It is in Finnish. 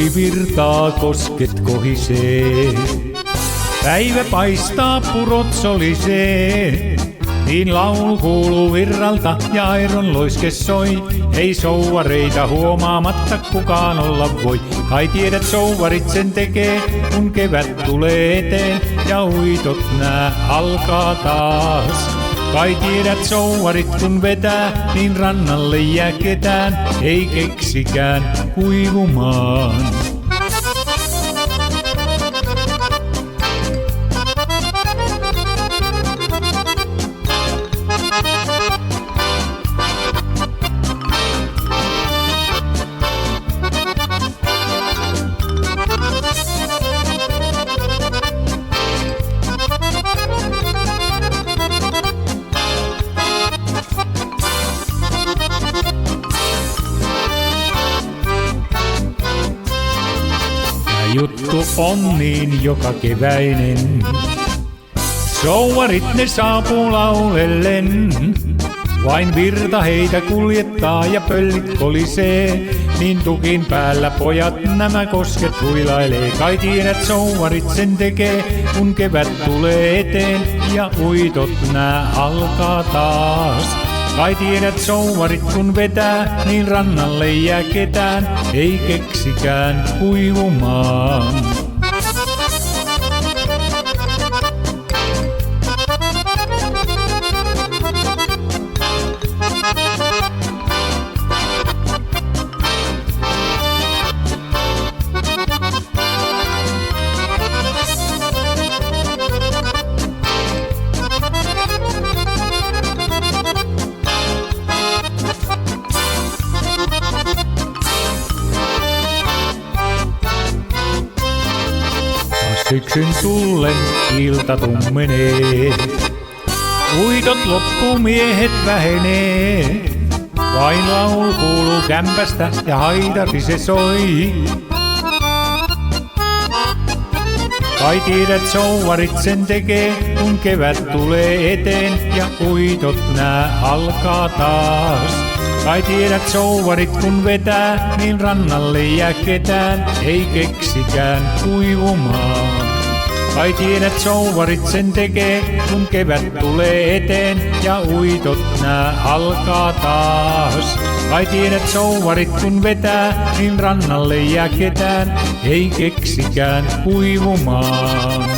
Joki virtaa, kosket kohisee. Päivä paistaa, purot solisee. Niin laulu kuuluu virralta ja airon loiske soi. Ei souvareita huomaamatta kukaan olla voi. Kai tiedät, souvarit sen tekee, kun kevät tulee eteen ja uitot nää alkaa taas. Kai tiedät, souvarit kun vetää, niin rannalle jää ketään, ei keksikään kuivumaan. Juttu on niin joka keväinen. Souvarit ne saapuu laulellen. Vain virta heitä kuljettaa ja pöllit kolisee. Niin tukin päällä pojat nämä kosket huilailee. Kai tiedät, souvarit sen tekee, kun kevät tulee eteen ja uitot nää alkaa taas. Kai tiedät, souvarit kun vetää, niin rannalle jää ketään, ei keksikään kuivumaan. Syksyn tullen ilta tummenee. Uitot loppuu, miehet vähenee. Vain laulu kuuluu kämpästä ja haidari se soi. Kai tiedät, souvarit sen tekee, kun kevät tulee eteen ja uitot nää alkaa taas. Kai tiedät, souvarit kun vetää, niin rannalle jää ketään, ei keksikään kuivumaan. Kai tiedät, souvarit sen tekee, kun kevät tulee eteen ja uitot nää alkaa taas. Kai tiedät, souvarit kun vetää, niin rannalle jää ketään, ei keksikään kuivumaan.